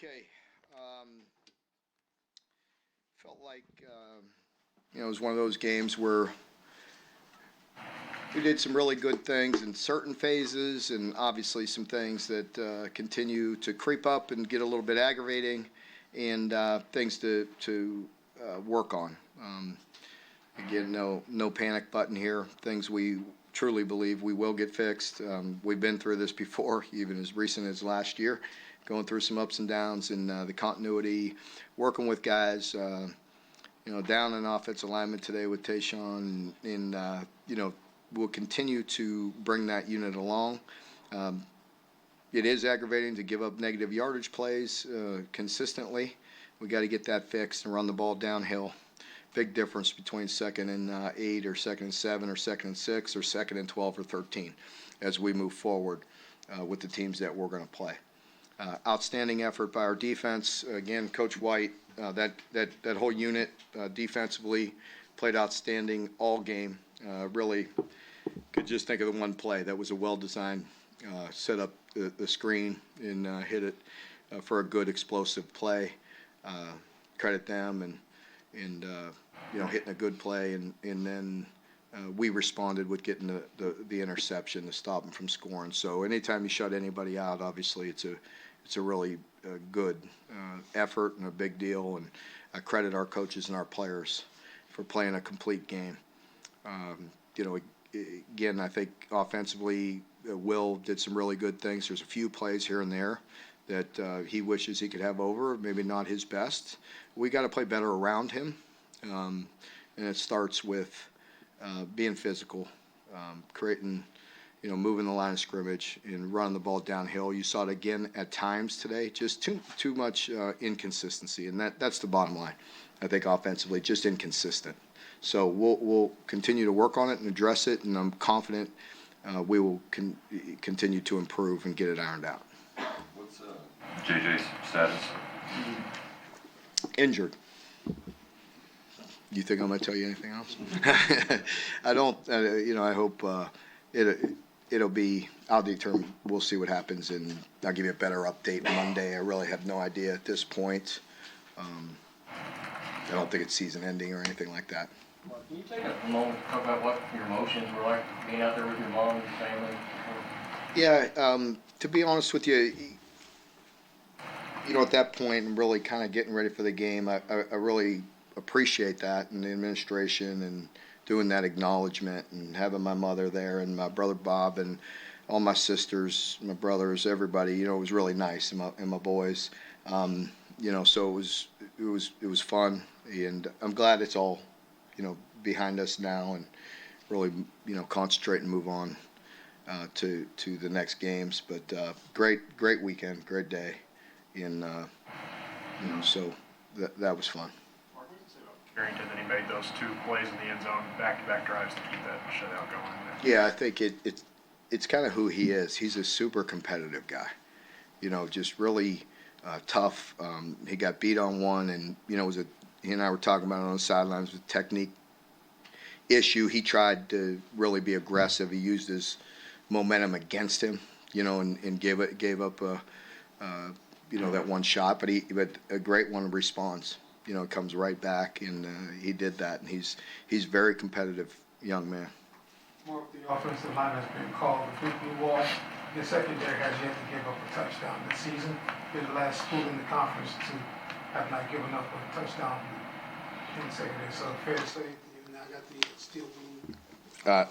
Okay. Felt like, it was one of those games where we did some really good things in certain phases and obviously some things that continue to creep up and get a little bit aggravating and things to work on. Again, no panic button here. Things we truly believe we will get fixed. We've been through this before, even as recent as last year, going through some ups and downs in the continuity, working with guys, down in offensive alignment today with Tayshawn, and we'll continue to bring that unit along. It is aggravating to give up negative yardage plays consistently. We got to get that fixed and run the ball downhill. Big difference between 2nd and 8 or 2nd and 7 or 2nd and 6 or 2nd and 12 or 13 as we move forward with the teams that we're going to play. Outstanding effort by our defense. Again, Coach White, that whole unit defensively played outstanding all game. Really could just think of the one play. That was a well-designed set up the screen and hit it for a good explosive play. Credit them and hitting a good play, and then we responded with getting the interception to stop them from scoring. So anytime you shut anybody out, obviously it's a really good effort and a big deal, and I credit our coaches and our players for playing a complete game. Again, I think offensively, Will did some really good things. There's a few plays here and there that he wishes he could have over, maybe not his best. We got to play better around him, and it starts with being physical, creating, moving the line of scrimmage and running the ball downhill. You saw it again at times today, just too much inconsistency, and that's the bottom line. I think offensively, just inconsistent. So we'll continue to work on it and address it, and I'm confident we will continue to improve and get it ironed out. What's JJ's status? Injured. You think I'm going to tell you anything else? I don't. I hope it'll be. I'll determine. We'll see what happens, and I'll give you a better update Monday. I really have no idea at this point. I don't think it's season ending or anything like that. Mark, can you take a moment to talk about what your emotions were like being out there with your mom and your family? Yeah. To be honest with you, at that point, and really kind of getting ready for the game, I really appreciate that, and the administration and doing that acknowledgement and having my mother there and my brother Bob and all my sisters, my brothers, everybody. It was really nice, and my boys. So it was fun, and I'm glad it's all behind us now, and really concentrate and move on to the next games. But great weekend, great day, and so that was fun. Mark, what did you say about Carrington that he made those 2 plays in the end zone, back-to-back drives to keep that shutout going? Yeah, I think it's kind of who he is. He's a super competitive guy, just really tough. He got beat on one, and he and I were talking about it on the sidelines with technique issue. He tried to really be aggressive. He used his momentum against him, and gave up that one shot. But a great one responds. Comes right back, and he did that. And he's very competitive young man. Mark, the offensive line has been called the big blue wall. The secondary has yet to give up a touchdown this season. They're the last school in the conference to have not given up a touchdown in the secondary. So fair to say, you now got the steel blue.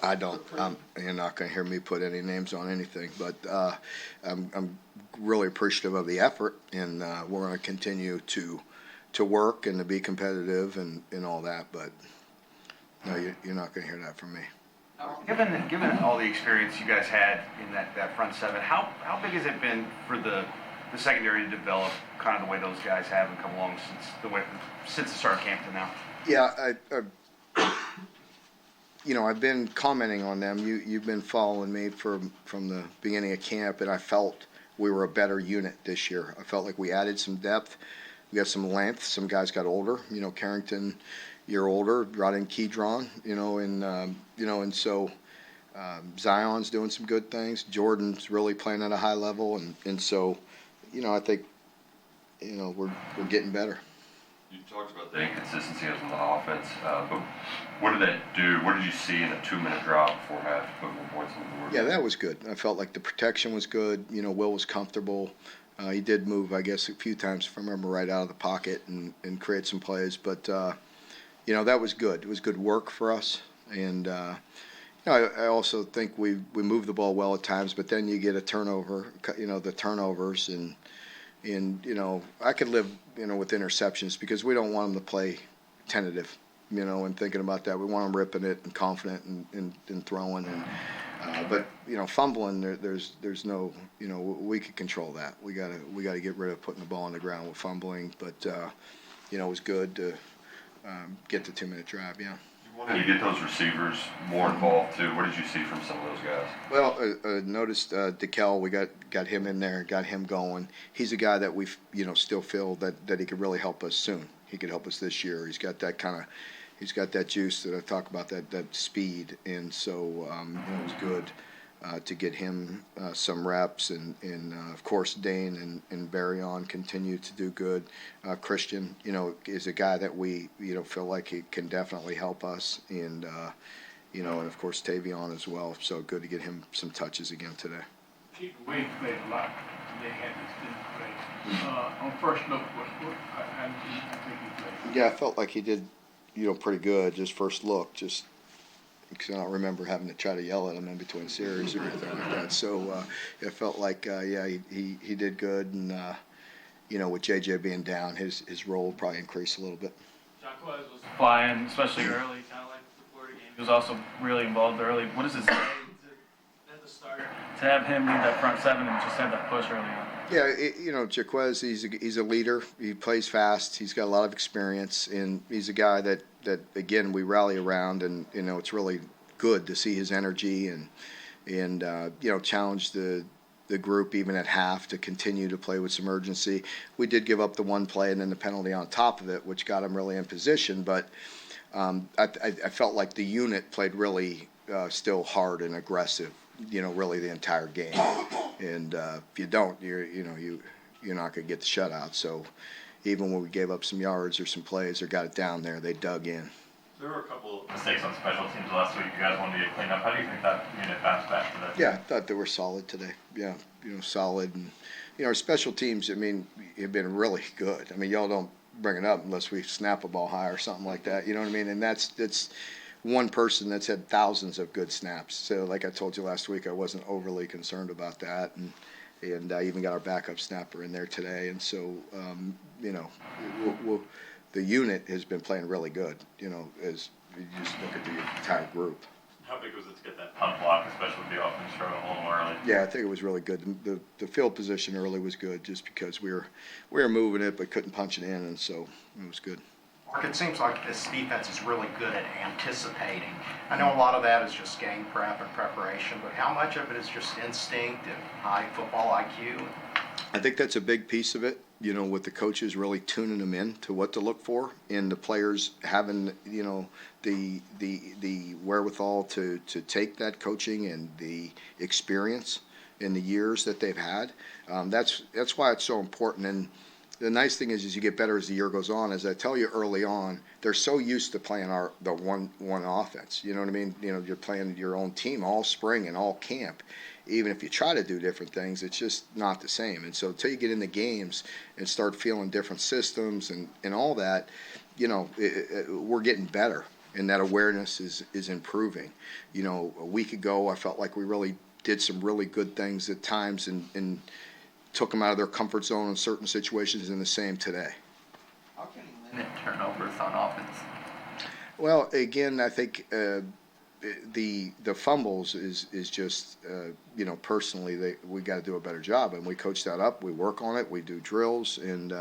I don't. You're not going to hear me put any names on anything, but I'm really appreciative of the effort, and we're going to continue to work and to be competitive and all that. But no, you're not going to hear that from me. Given all the experience you guys had in that front seven, how big has it been for the secondary to develop kind of the way those guys have and come along since the start of camp to now? Yeah, I've been commenting on them. You've been following me from the beginning of camp, and I felt we were a better unit this year. I felt like we added some depth. We got some length. Some guys got older. Carrington, year older, brought in Keydron, and so Zion's doing some good things. Jordan's really playing at a high level, and so, I think we're getting better. You talked about the inconsistency of the offense, but what did that do? What did you see in the 2-minute drop before half to put more points on the board? Yeah, that was good. I felt like the protection was good. Will was comfortable. He did move, I guess, a few times, if I remember right, out of the pocket and create some plays. But, that was good. It was good work for us. And, I also think we moved the ball well at times, but then you get a turnover, the turnovers. And I could live, with interceptions because we don't want them to play tentative, and thinking about that. We want them ripping it and confident and throwing. But fumbling, there's no, we could control that. We gotta get rid of putting the ball on the ground with fumbling. But it was good to get the 2-minute drive. Yeah. You get those receivers more involved too. What did you see from some of those guys? Well, noticed DeKel. We got him in there, got him going. He's a guy that we still feel that he could really help us soon. He could help us this year. He's got that juice that I talk about, that speed, and so it was good to get him some reps, and of course Dane and Barryon continue to do good. Christian, is a guy that we feel like he can definitely help us, and and of course Tavion as well. So good to get him some touches again today. Keith Wade played a lot. They had this thing play. On first look, I think he played. Yeah, I felt like he did, pretty good. Just first look, just because I don't remember having to try to yell at him in between series or anything like that. So it felt like, he did good, and with JJ being down, his role probably increased a little bit. Jaquez was flying, especially early, kind of like the Florida game. He was also really involved early. What does it say at the start to have him lead that front seven and just have that push early on? Yeah, Jaquez, he's a leader. He plays fast. He's got a lot of experience, and he's a guy that again we rally around, and it's really good to see his energy and challenge the group even at half to continue to play with some urgency. We did give up the one play and then the penalty on top of it, which got him really in position, but I felt like the unit played really still hard and aggressive, really the entire game. And if you don't, you're not going to get the shutout. So even when we gave up some yards or some plays or got it down there, they dug in. There were a couple of mistakes on special teams last week. You guys wanted to get cleaned up. How do you think that unit bounced back today? Yeah, I thought they were solid today. Yeah, solid. And, our special teams, have been really good. Y'all don't bring it up unless we snap a ball high or something like that. You know what I mean? And that's one person that's had thousands of good snaps. So like I told you last week, I wasn't overly concerned about that. And I even got our backup snapper in there today. And so, the unit has been playing really good, as you just look at the entire group. How big was it to get that punt block, especially with the offense throwing a little more early? Yeah, I think it was really good. The field position early was good just because we were moving it but couldn't punch it in, and so it was good. Mark, it seems like this defense is really good at anticipating. I know a lot of that is just game prep and preparation, but how much of it is just instinct and high football IQ? I think that's a big piece of it, with the coaches really tuning them in to what to look for, and the players having, the wherewithal to take that coaching and the experience in the years that they've had. That's why it's so important. And the nice thing is you get better as the year goes on. As I tell you early on, they're so used to playing the one offense. You know what I mean? You're playing your own team all spring and all camp. Even if you try to do different things, it's just not the same. And so until you get in the games and start feeling different systems and all that, we're getting better, and that awareness is improving. A week ago, I felt like we really did some really good things at times and took them out of their comfort zone in certain situations, and the same today. How can you limit turnovers on offense? Well, again, I think the fumbles is just personally we got to do a better job, and we coach that up. We work on it. We do drills, and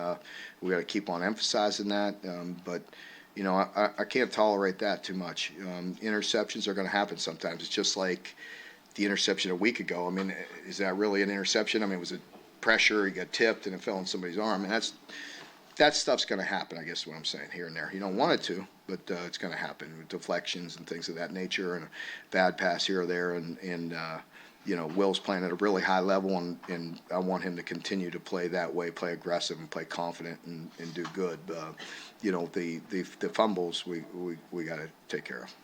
we got to keep on emphasizing that. But I can't tolerate that too much. Interceptions are going to happen sometimes. It's just like the interception a week ago. Is that really an interception? It was a pressure. He got tipped and it fell in somebody's arm, and that stuff's going to happen. I guess what I'm saying here and there. You don't want it to, but it's going to happen with deflections and things of that nature, and a bad pass here or there, and Will's playing at a really high level, and I want him to continue to play that way, play aggressive and play confident and do good. The fumbles we got to take care of.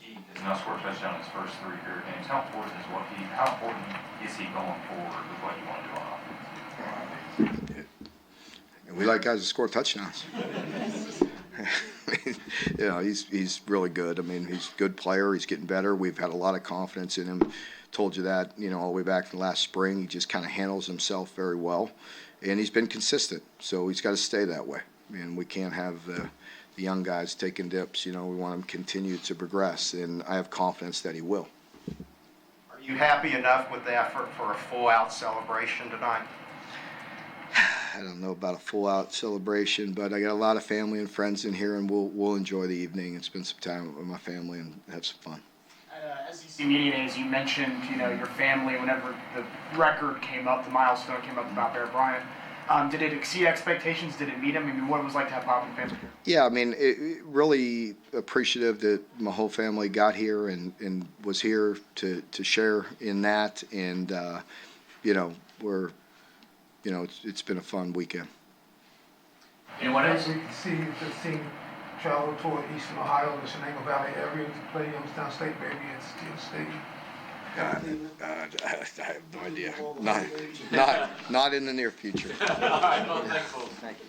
He has now scored a touchdown in his first 3 career games. How important is he going forward with what you want to do on offense? And we like guys to score touchdowns. He's really good. I mean, he's a good player. He's getting better. We've had a lot of confidence in him. Told you that, all the way back in last spring. He just kind of handles himself very well, and he's been consistent. So he's got to stay that way. And we can't have the young guys taking dips. We want him to continue to progress, and I have confidence that he will. Are you happy enough with the effort for a full-out celebration tonight? I don't know about a full-out celebration, but I got a lot of family and friends in here, and we'll enjoy the evening and spend some time with my family and have some fun. At SEC Media Days, you mentioned, your family whenever the record came up, the milestone came up about Bear Bryant. Did it exceed expectations? Did it meet them? I mean, what it was like to have Pop and family here? Yeah, I mean, really appreciative that my whole family got here and was here to share in that, and it's been a fun weekend. Anyone else? We can see the team travel toward Eastern Ohio, the Shenango Valley area to play Youngstown State, maybe at Steel Stadium. I have no idea. Not in the near future. All right, well, thanks, folks. Thank you.